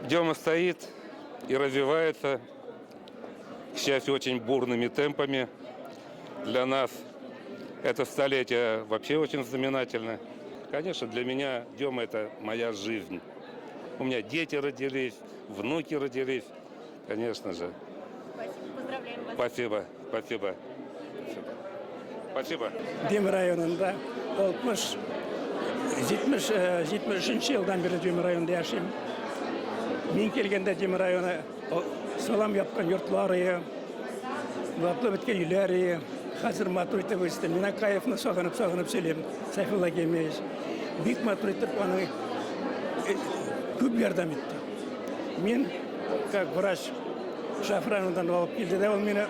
Дема стоит и развивается, к счастью, очень бурными темпами. Для нас это столетие вообще очень знаменательно. Конечно, для меня Дема – это моя жизнь. У меня дети родились, внуки родились, конечно же. Спасибо, поздравляем вас. Спасибо, спасибо. Спасибо. Дем районында 60-73 жылдан бері Дем районында yaşayım. Мен келгенде Дем районы салам yapқан yurtları, лаплы біткен үйлері, қазір матур етіп өсті. Мен Акаевны сағынып сөйлеймін, Сайфулла Кемеш. Бик матур етіп, оны көп ярдам етті. Мен, как врач, Шафрановдан алып келді де, ол мені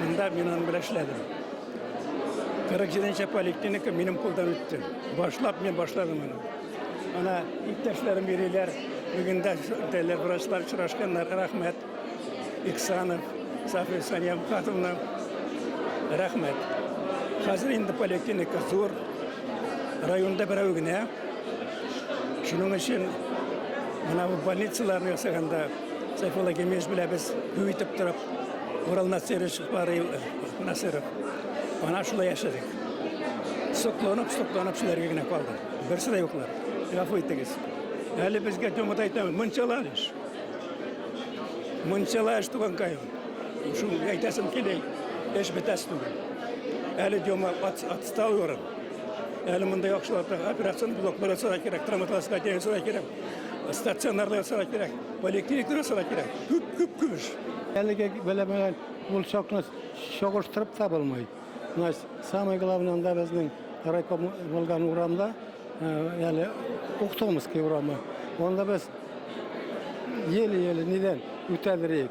мында мен оны біле эшләдім. 47-ші поликлиника менің қолдан өтті. Мен башладым оны. Ана иптәшләрем берелер, бүгінде врачлар шырашқандар, рахмет. Иксанов, Сафия Сания Мухатовна, рахмет. Қазір енді поликлиника зор, районда бірәу генә. Шуның өчен мына больницаларны ясаганда Сайфулла Кемеш белән без көйтеп торып, Урал Насирович Насиров. Ана шулай яшадык. Сокланып шуларга генә калды. Берсе дә юклар. Гафу итегез. Әле безгә Демада әйтәм, мунчалаш туган кайым. Шу әйтәсем килә, эш бетәс түгел. Әле Дема отстал урын. Әле монда яхшыларда операцион блоклар ясарга кирәк, травматология ясарга кирәк, стационарлар ясарга кирәк, поликлиникалар ясарга кирәк. Күп эш. Әлегә беләмәгән ул шокны шогыштырып та булмый. Самое главное, анда безнең райком булган урамда, әле Ухтомский урамы. Онда без еле-еле нидән үтәдерик.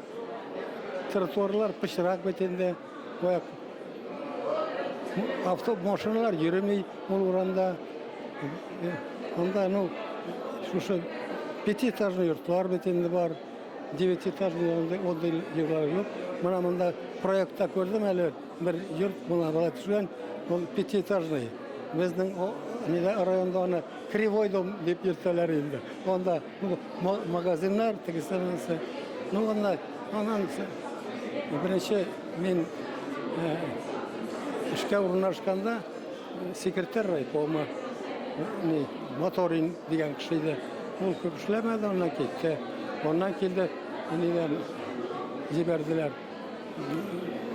Тротуарлар пычрак бетендә, машиналар йөрмий ул урамда. Анда шушы 5-этажный йортлар бетендә бар, 9-этажный ондай йортлар юк. Менә монда проектта күрдем әле бер йорт була төшкән, ул 5-этажный. Безнең районда аны Кривой дом дип йөртәләр инде. Онда магазиннар, тегесенсе. Анан беренче мен эшкә урнашканда секретарь райкома Моторин дигән кеше иде. Ул күп эшләмәде, аннан китте. Оннан килде, нидән җибәрделәр.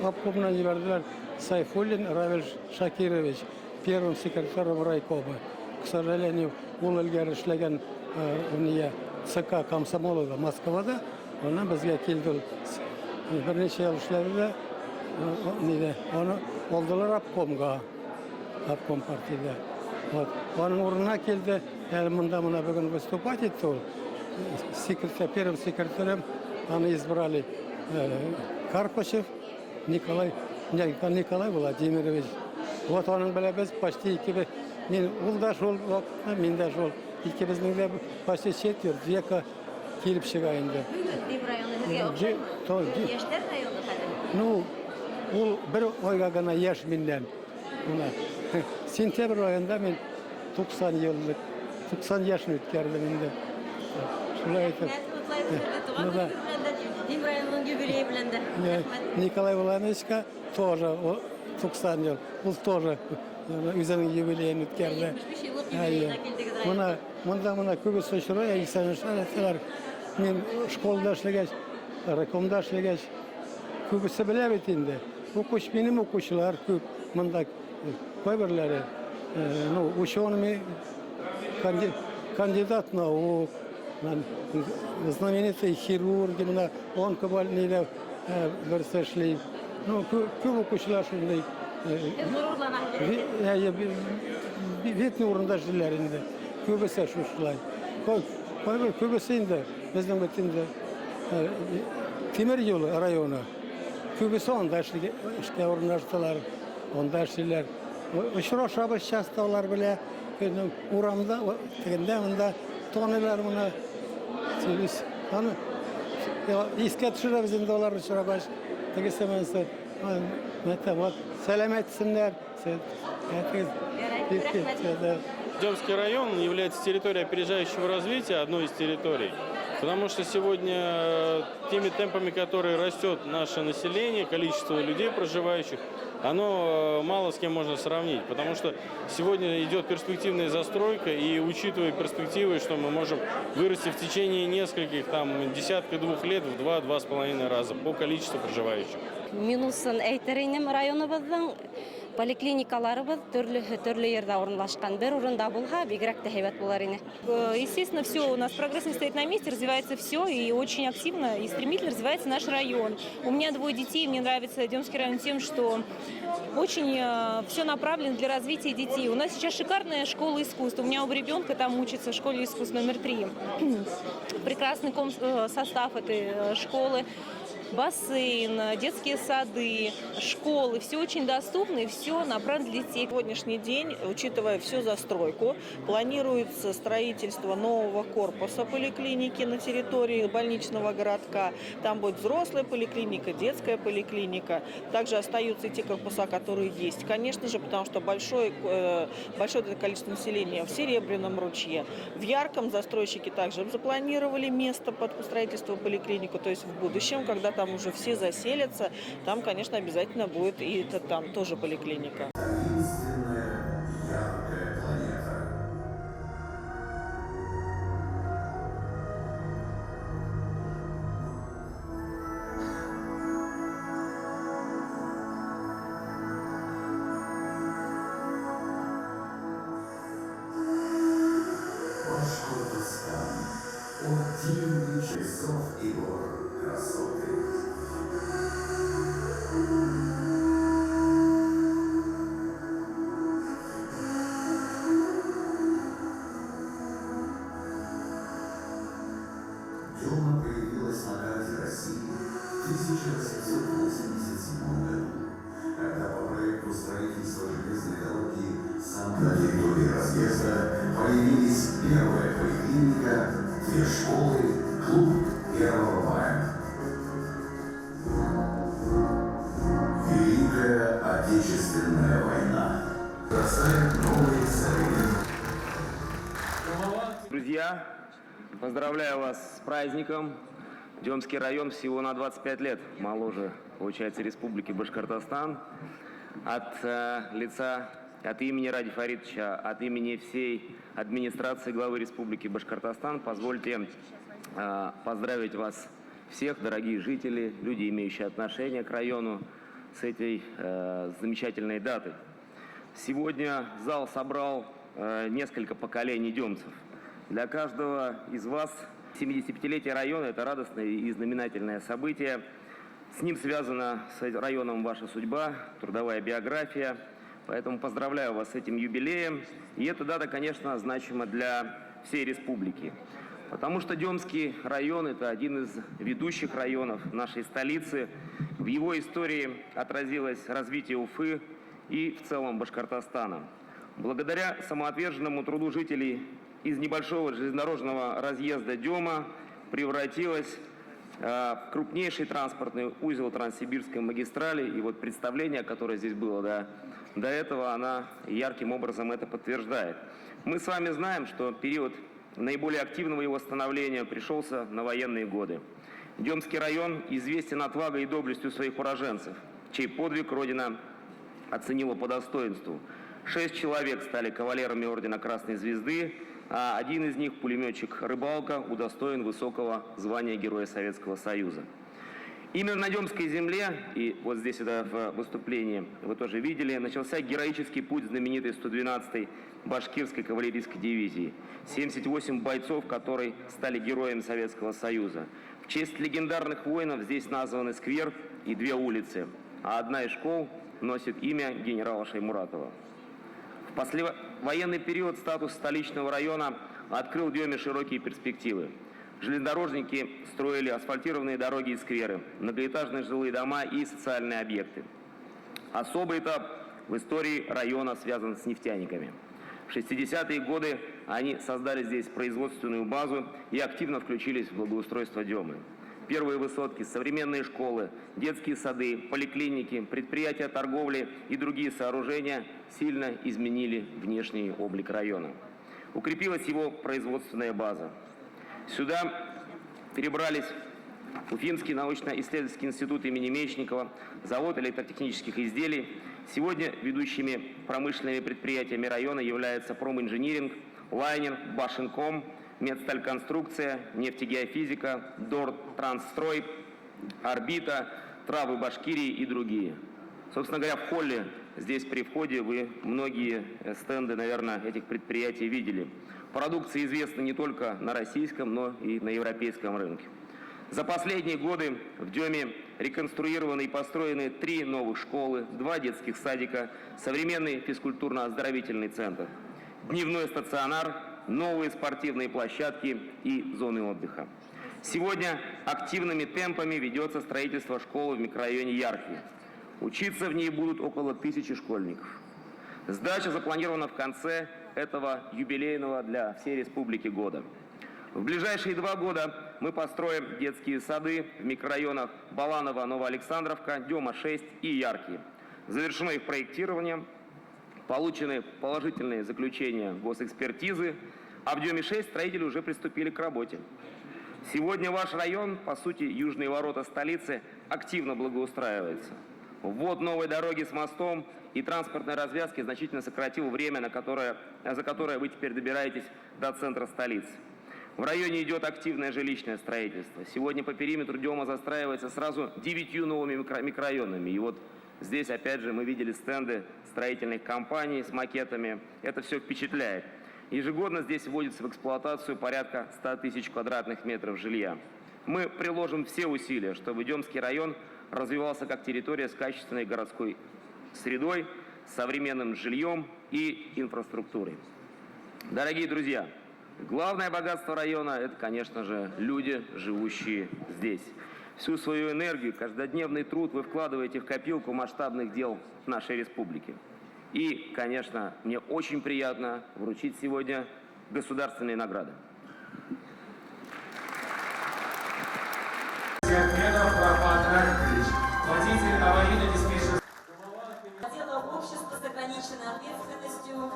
Обкомнан җибәрделәр. Сайфуллин Равиль Шакирович, первым секретарем райкома. К сожалению, ул элгәре эшләгән ЦК комсомолда Москвада, оннан безгә килде. Берничә ел эшләде, аны алдылар обкомга, обком партияда. Аның урынына килде, монда бүген выступать итте ул. Первым секретарем аны избрали Карпачев Николай Владимирович. Вот аның белән без почти икебез, ул да шул вакытта, мин дә шул. Икебезнең дә почти четверть века килеп чыга инде. Дем районы безгә охшамы? Яшьләр районы хәзер. Ул бер айга гына яшь миннән. Сентябрь айында мин 90 яшьне үткәрдем инде. Шулай итеп. Дем районының юбилее белән дә. Николай Владимировичка тоже 90 ел. Ул тоже үзенең юбилеен үткәрде. Монда күбесе шурай, исәнләр. Мин школада эшләгәч, райкомда эшләгәч, күбесе белә бит инде. Минем укучылар күп. Монда кайберләре, ученый, кандидат наук, знаменитый хирург, онкобольныйлар берсе эшли. Күп укучылар шундай. Ветне урында эшлиләр инде. Күбесе шулай. Күбесе инде безнең бит инде Тимер юл районы. Күбесе анда эшкә урнаштылар, анда эшлиләр. Очрашабыз часто алар белән урамда, тегендә монда тонылар моны. Аны искә төшерәбез инде алар очрабыз. Тегесеменсе, сәламәтсеннәр. Демский район является территорией опережающего развития, одной из территорий. Потому что сегодня теми темпами, которые растет наше население, количество людей проживающих, оно мало с кем можно сравнить. Потому что сегодня идет перспективная застройка, и учитывая перспективы, что мы можем вырасти в течение нескольких, десятка-двух лет в 2-2,5 раза по количеству проживающих. Минусын әйтерейнем районыбыздың поликлиникаларыбыз төрле ердә урынлашкан. Бер урында булса, бигрәк тә һәйбәт булар иде. Естественно, все, у нас прогресс не стоит на месте, развивается все, и очень активно и стремительно развивается наш район. У меня 2 детей, мне нравится Демский район тем, что очень все направлено для развития детей. У нас сейчас шикарная школа искусств. У меня оба ребенка там учатся в школе искусств номер 3. Прекрасный состав этой школы. Бассейн, детские сады, школы, все очень доступно и все направлено для детей. Сегодняшний день, учитывая всю застройку, планируется строительство нового корпуса поликлиники на территории больничного городка. Там будет взрослая поликлиника, детская поликлиника. Также остаются и те корпуса, которые есть. Конечно же, потому что большое количество населения в Серебряном ручье. В Ярком застройщики также запланировали место под строительство поликлинику. То есть в будущем, когда там уже все заселятся, там, конечно, обязательно будет и там тоже поликлиника. Часов и гор красоты. Дема появилась на карте России в 1887 году, когда по проекту строительства железной дороги на территории разъезда появились первая поликлиника, 2 школы, клуб 1 мая. Великая Отечественная война бросает новые цели. Друзья, поздравляю вас с праздником. Демский район всего на 25 лет моложе, получается, Республики Башкортостан. От имени Ради Фаритовича, от имени всей администрации главы Республики Башкортостан позвольте поздравить вас всех, дорогие жители, люди, имеющие отношение к району, с этой замечательной датой. Сегодня зал собрал несколько поколений демцев. Для каждого из вас 75-летие района – это радостное и знаменательное событие. С ним связана с районом ваша судьба, трудовая биография. Поэтому поздравляю вас с этим юбилеем. И эта дата, конечно, значима для всей республики. Потому что Демский район – это один из ведущих районов нашей столицы. В его истории отразилось развитие Уфы и в целом Башкортостана. Благодаря самоотверженному труду жителей из небольшого железнодорожного разъезда Дема превратилась в крупнейший транспортный узел Транссибирской магистрали. И вот представление, которое здесь было до этого, она ярким образом это подтверждает. Мы с вами знаем, что период наиболее активного его становления пришелся на военные годы. Демский район известен отвагой и доблестью своих уроженцев, чей подвиг Родина оценила по достоинству. 6 человек стали кавалерами ордена Красной Звезды, а один из них, пулеметчик Рыбалка, удостоен высокого звания Героя Советского Союза. Именно на Демской земле, и вот здесь это в выступлении вы тоже видели, начался героический путь знаменитой 112-й башкирской кавалерийской дивизии. 78 бойцов, которые стали героями Советского Союза. В честь легендарных воинов здесь названы сквер и 2 улицы, а одна из школ носит имя генерала Шаймуратова. В послевоенный период статус столичного района открыл Деме широкие перспективы. Железнодорожники строили асфальтированные дороги и скверы, многоэтажные жилые дома и социальные объекты. Особый этап в истории района связан с нефтяниками. В 60-е годы они создали здесь производственную базу и активно включились в благоустройство Демы. Первые высотки, современные школы, детские сады, поликлиники, предприятия торговли и другие сооружения сильно изменили внешний облик района. Укрепилась его производственная база. Сюда перебрались Уфимский научно-исследовательский институт имени Мечникова, завод электротехнических изделий. Сегодня ведущими промышленными предприятиями района являются Проминжиниринг, Лайнер, Башинком, Медстальконструкция, Нефтегеофизика, Дор Трансстрой, Орбита, Травы Башкирии и другие. Собственно говоря, в холле, здесь при входе, вы многие стенды, наверное, этих предприятий видели. Продукция известна не только на российском, но и на европейском рынке. За последние годы в Деме реконструированы и построены 3 новых школы, 2 детских садика, современный физкультурно-оздоровительный центр, дневной стационар, новые спортивные площадки и зоны отдыха. Сегодня активными темпами ведется строительство школы в микрорайоне Яркий. Учиться в ней будут около 1000 школьников. Сдача запланирована в конце этого юбилейного для всей республики года. В ближайшие 2 года мы построим детские сады в микрорайонах Баланова, Новоалександровка, Дема 6 и Яркий. Завершено их проектирование, получены положительные заключения госэкспертизы, а в Деме 6 строители уже приступили к работе. Сегодня ваш район, по сути, южные ворота столицы, активно благоустраивается. Ввод новой дороги с мостом и транспортной развязки значительно сократил время, за которое вы теперь добираетесь до центра столицы. В районе идет активное жилищное строительство. Сегодня по периметру Дема застраивается сразу 9 новыми микрорайонами. И вот здесь, опять же, мы видели стенды строительных компаний с макетами. Это все впечатляет. Ежегодно здесь вводится в эксплуатацию порядка 100 000 квадратных метров жилья. Мы приложим все усилия, чтобы Демский район развивался как территория с качественной городской средой, современным жильем и инфраструктурой. Дорогие друзья, главное богатство района – это, конечно же, люди, живущие здесь. Всю свою энергию, каждодневный труд вы вкладываете в копилку масштабных дел нашей республики. И, конечно, мне очень приятно вручить сегодня государственные награды. Отдела общества с ограниченной ответственностью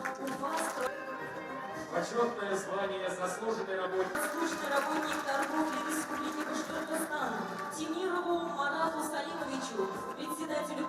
Почетное звание заслуженный работник. заслуженный работник торговли Республики Башкортостан Тимирову Марату Салимовичу, председателю.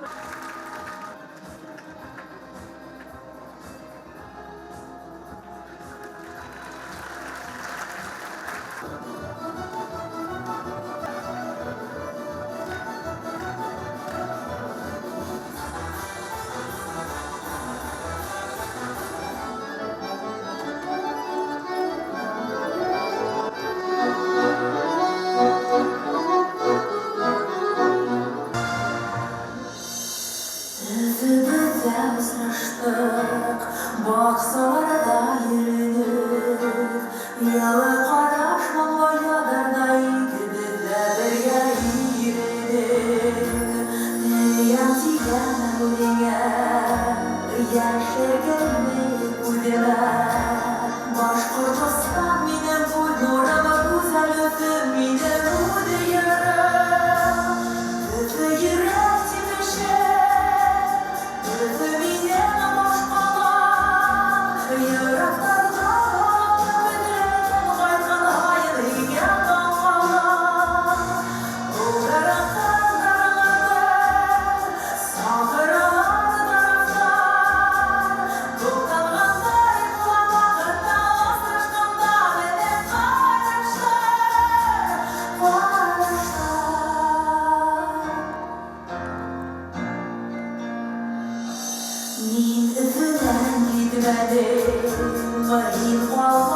Min öfölen gitmedi, var in